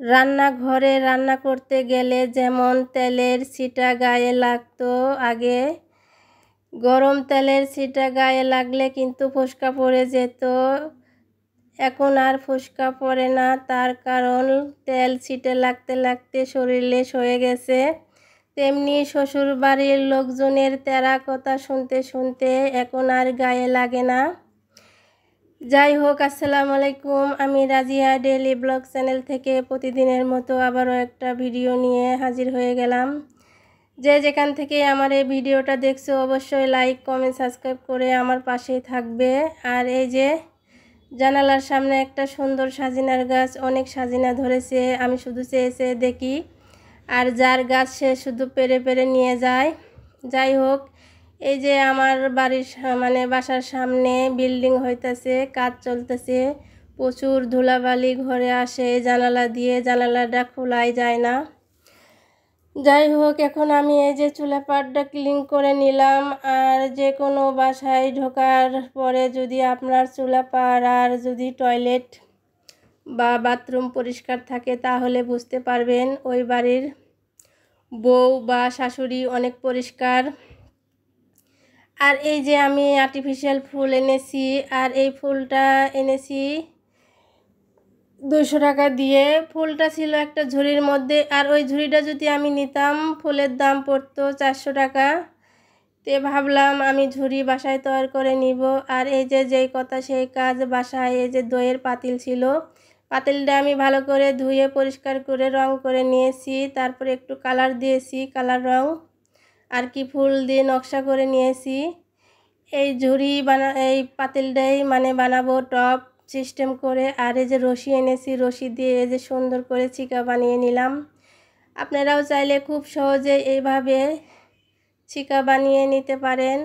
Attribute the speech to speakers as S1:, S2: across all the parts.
S1: রান্নাঘরে রান্না করতে গেলে যেমন তেলের ছিটা গায়ে লাগতো আগে, গরম তেলের ছিটা গায়ে লাগলে কিন্তু ফোস্কা পড়ে যেত। এখন আর ফোস্কা পড়ে না, তার কারণ তেল ছিটে লাগতে লাগতে শরীরে সয়ে গেছে। তেমনি শ্বশুর বাড়ির লোকজনের তেরা কথা শুনতে শুনতে এখন আর গায়ে লাগে না। যাই হোক, আসসালামু আলাইকুম। আমি রাজিয়া ডেইলি ব্লগ চ্যানেল থেকে প্রতিদিনের মতো আবারও একটা ভিডিও নিয়ে হাজির হয়ে গেলাম। যে যেখান থেকে আমার এই ভিডিওটা দেখছো অবশ্যই লাইক কমেন্ট সাবস্ক্রাইব করে আমার পাশেই থাকবে। আর এই যে জানালার সামনে একটা সুন্দর সাজিনার গাছ, অনেক সাজিনা ধরেছে। আমি শুধু চেয়ে চেয়ে দেখি, আর যার গাছ সে শুধু পেরে পেরে নিয়ে যায়। যাই হোক, এই যে আমার বাড়ির বাসার সামনে বিল্ডিং হইতেছে, কাজ চলতেছে, প্রচুর ধুলাবালি ঘরে আসে জানালা দিয়ে, জানালাটা খোলাই যায় না। যাই হোক, এখন আমি এই যে চুলাপাটটা ক্লিন করে নিলাম। আর যে কোনো বাসায় ঢোকার পরে যদি আপনার চুলাপাড় আর যদি টয়লেট বা বাথরুম পরিষ্কার থাকে তাহলে বুঝতে পারবেন ওই বাড়ির বউ বা শাশুড়ি অনেক পরিষ্কার। আর এই যে আমি আর্টিফিশিয়াল ফুল এনেছি, আর এই ফুলটা এনেছি 200 টাকা দিয়ে। ফুলটা ছিল একটা ঝুড়ির মধ্যে, আর ওই ঝুড়িটা যদি আমি নিতাম ফুলের দাম পড়তো 400 টাকা। তে ভাবলাম আমি ঝুড়ি বাসায় তৈরি করে নিব। আর এই যে যেই কথা সেই কাজ, বাসায় এই যে দইয়ের পাতিল ছিল, পাতিলটা আমি ভালো করে ধুয়ে পরিষ্কার করে রং করে নিয়েছি। তারপরে একটু কালার দিয়েছি, কালার রং আর কি ফুল দিয়ে নকশা করে নিয়েছি। এই ঝুড়ি এই পাতিলটাই বানাবো টপ সিস্টেম করে। আর এই যে রশি এনেছি, রশি দিয়ে এই যে সুন্দর করে চিকা বানিয়ে নিলাম। আপনারাও চাইলে খুব সহজে এইভাবে চিকা বানিয়ে নিতে পারেন।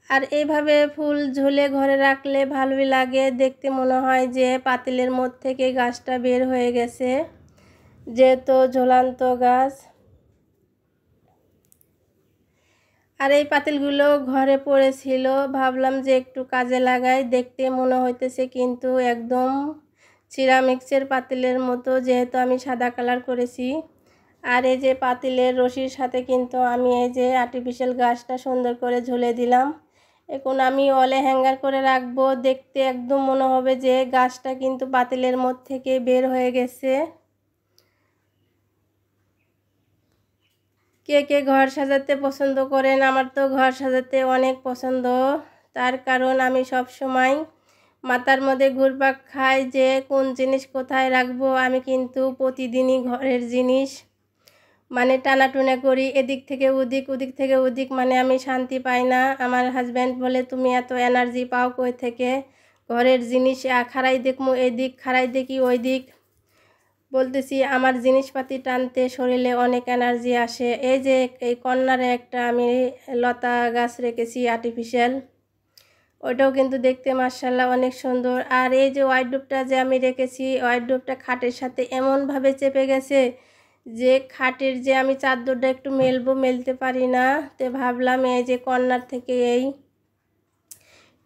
S1: আর এইভাবে ফুল ঝুলে ঘরে রাখলে ভালোই লাগে দেখতে, মনে হয় যে পাতিলের মধ্যে থেকে গাছটা বের হয়ে গেছে, যেহেতু ঝুলন্ত গাছ। আর এই পাতিলগুলো ঘরে পড়েছিল, ভাবলাম যে একটু কাজে লাগাই। দেখতে মনে হইতেছে কিন্তু একদম সিরামিক্সের পাতিলের মতো, যেহেতু আমি সাদা কালার করেছি। আর এই যে পাতিলের রশির সাথে কিন্তু আমি এই যে আর্টিফিশিয়াল গাছটা সুন্দর করে ঝুলে দিলাম। এখন আমি ওয়ালে হ্যাঙ্গার করে রাখবো, দেখতে একদম মনে হবে যে গাছটা কিন্তু পাতিলের মধ্যে থেকে বের হয়ে গেছে। কে কে ঘর সাজাতে পছন্দ করেন? আমার তো ঘর সাজাতে অনেক পছন্দ, তার কারণ আমি সব সময় মাথার মধ্যে ঘুরপাক খাই যে কোন জিনিস কোথায় রাখবো। আমি কিন্তু প্রতিদিনই ঘরের জিনিস টানাটুনা করি, এদিক থেকে ওদিক, ওদিক থেকে ওদিক, আমি শান্তি পাই না। আমার হাজব্যান্ড বলে তুমি এত এনার্জি পাও কই থেকে? ঘরের জিনিস খাড়াই দেখমু এদিক, খাড়াই দেখি ওই দিক। বলতেছি আমার জিনিসপাতি টানতে শরীরে অনেক এনার্জি আসে। এই যে এই কর্নারে একটা আমি লতা গাছ রেখেছি আর্টিফিশিয়াল, ওইটাও কিন্তু দেখতে মাশাআল্লাহ অনেক সুন্দর। আর এই যে ওয়ার্ডরোবটা যে আমি রেখেছি, ওয়ার্ডরোবটা খাটের সাথে এমনভাবে চেপে গেছে যে খাটের যে আমি চাদরটা একটু মেলতে পারি না। তো ভাবলাম এই যে কর্নার থেকে এই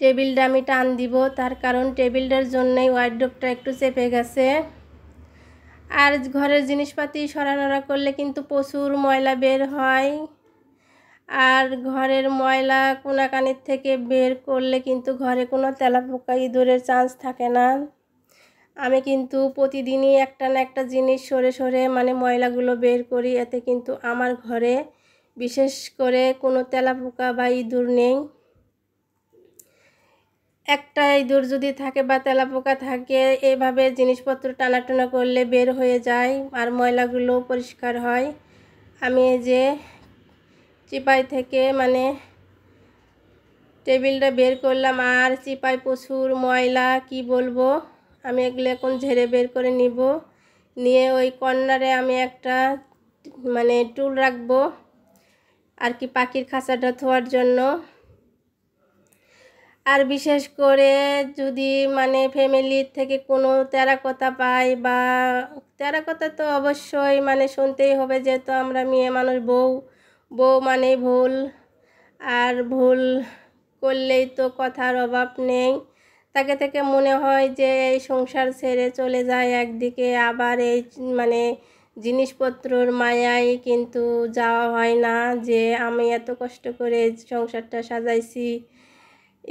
S1: টেবিলটা আমি টান দিব, তার কারণ টেবিলটার জন্যই ওয়ার্ডরোবটা একটু চেপে গেছে। আর ঘরের জিনিসপাতি সরানোড়া করলে কিন্তু প্রচুর ময়লা বের হয়, আর ঘরের ময়লা কোনাকানির থেকে বের করলে কিন্তু ঘরে কোনো তেলাপোকা ইঁদুরের চান্স থাকে না। আমি কিন্তু প্রতিদিনই একটা না একটা জিনিস সরে সরে ময়লাগুলো বের করি, এতে কিন্তু আমার ঘরে বিশেষ করে কোনো তেলাপোকা বা ইঁদুর নেই। একটা ইঁদুর যদি থাকে বা তেলাপোকা থাকে, এভাবে জিনিসপত্র টানাটানা করলে বের হয়ে যায় আর ময়লাগুলো পরিষ্কার হয়। আমি এই যে চিপাই থেকে টেবিলটা বের করলাম, আর চিপাই প্রচুর ময়লা, কি বলবো। আমি এগুলো এখন ঝেড়ে বের করে নিব, নিয়ে ওই কর্নারে আমি একটা টুল রাখবো আর কি পাখির খাঁচাটা ধোয়ার জন্য। আর বিশেষ করে যদি ফ্যামিলির থেকে কোনো তেরাকথা পাই, বা তেরাকথা তো অবশ্যই শুনতেই হবে, যেহেতু আমরা মেয়ে মানুষ, বউ ভুল, আর ভুল করলেই তো কথার অভাব নেই। তাকে থেকে মনে হয় যে এই সংসার ছেড়ে চলে যায় একদিকে, আবার এই মানে জিনিসপত্রর মায়ায় কিন্তু যাওয়া হয় না, যে আমি এত কষ্ট করে সংসারটা সাজাইছি,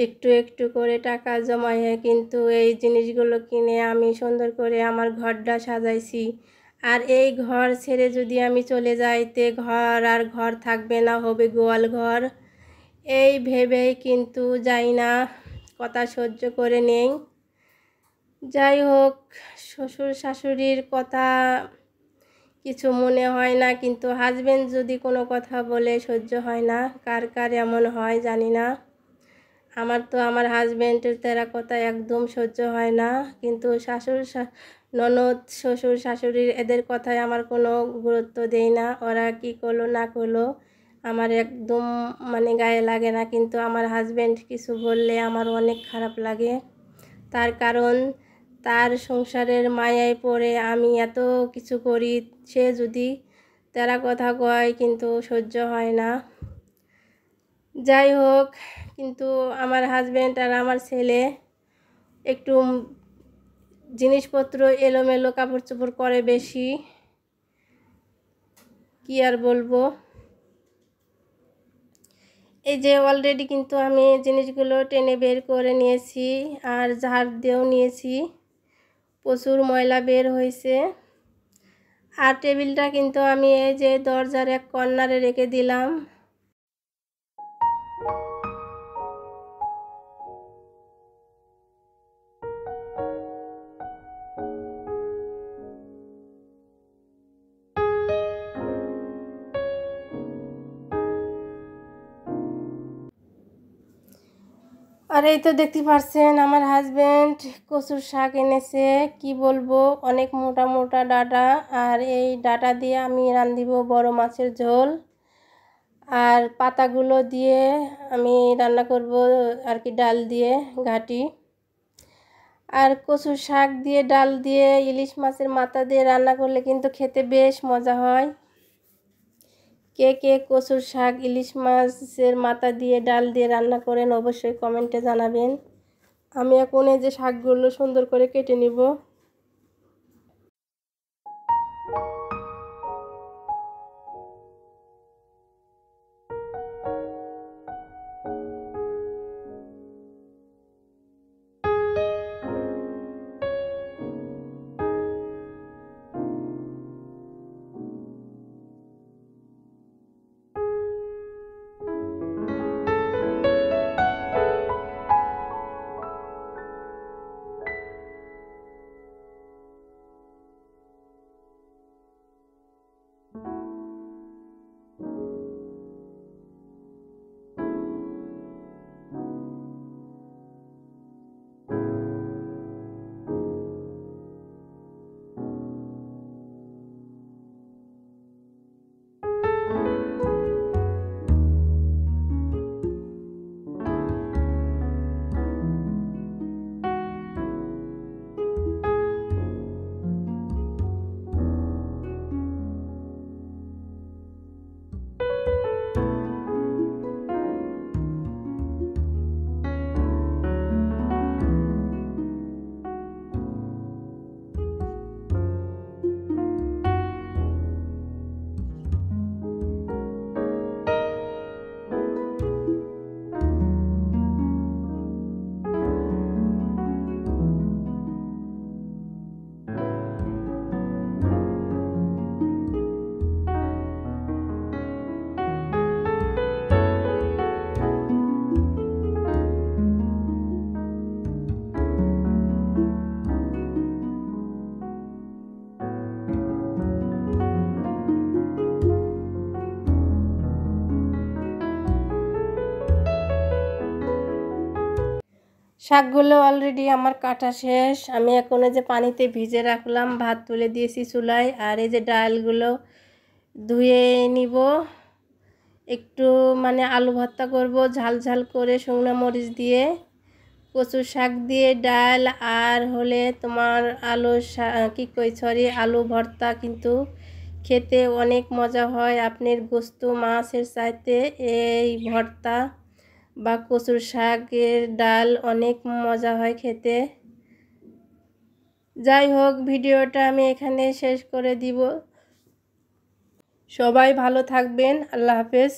S1: একটু একটু করে টাকা জমাইয়ে কিন্তু এই জিনিসগুলো কিনে আমি সুন্দর করে আমার ঘরটা সাজাইছি, আর এই ঘর ছেড়ে যদি আমি চলে যাই তে ঘর আর ঘর থাকবে না, হবে গোয়াল ঘর। এই ভেবেই কিন্তু যাই না, কথা সহ্য করে নেই। যাই হোক, শ্বশুর শাশুড়ির কথা কিছু মনে হয় না, কিন্তু হাজবেন্ড যদি কোনো কথা বলে সহ্য হয় না। কার কার এমন হয় জানি না, আমার তো আমার হাজবেন্ডের তেরা কথা একদম সহ্য হয় না, কিন্তু ননদ শ্বশুর শাশুড়ির এদের কথায় আমার কোনো গুরুত্ব দেই না। ওরা কি করলো না করলো আমার একদম মানে গায়ে লাগে না, কিন্তু আমার হাজবেন্ড কিছু বললে আমার অনেক খারাপ লাগে। তার কারণ তার সংসারের মায়ায় পড়ে আমি এত কিছু করি, সে যদি তেরা কথা কয় কিন্তু সহ্য হয় না। যাই হোক, কিন্তু আমার হাজবেন্ড আর আমার ছেলে একটু জিনিসপত্র এলোমেলো, কাপড় চোপড় করে বেশি, কি আর বলবো। এই যে অলরেডি কিন্তু আমি জিনিসগুলো টেনে বের করে নিয়েছি, আর ঝাড় দিয়েও নিয়েছি, প্রচুর ময়লা বের হয়েছে। আর টেবিলটা কিন্তু আমি এই যে দরজার এক কর্নারে রেখে দিলাম। আর এই তো দেখতে পাচ্ছেন আমার হাজবেন্ড কচুর শাক এনেছে, কি বলবো, অনেক মোটা মোটা ডাঁটা, আর এই ডাঁটা দিয়ে আমি রান্ধিব বড় মাছের ঝোল, আর পাতাগুলো দিয়ে আমি রান্না করব আর কি ডাল দিয়ে ঘাটি। আর কচুর শাক দিয়ে ডাল দিয়ে ইলিশ মাছের মাথা দিয়ে রান্না করলে কিন্তু খেতে বেশ মজা হয়। কে কে কচুর শাক ইলিশ মাছের মাথা দিয়ে ডাল দিয়ে রান্না করেন অবশ্যই কমেন্টে জানাবেন। আমি এখন এই যে শাকগুলো সুন্দর করে কেটে নিব। শাকগুলো অলরেডি আমার কাটা শেষ। আমি এখন এই যে পানিতে ভিজে রাখলাম, ভাত তুলে দিয়েছি চুলায়, আর এই যে ডালগুলো ধুয়ে নিব। একটু মানে আলু ভর্তা করব ঝাল ঝাল করে শুকনো মরিচ দিয়ে, কচু শাক দিয়ে ডাল, আর হলে তোমার আলু ভর্তা কিন্তু খেতে অনেক মজা হয়। আপনার গোস্ত মাছের চাইতে এই ভর্তা বা কচুর শাকের ডাল অনেক মজা হয় খেতে। যাই হোক, ভিডিওটা আমি এখানে শেষ করে দিব। সবাই ভালো থাকবেন। আল্লাহ হাফেজ।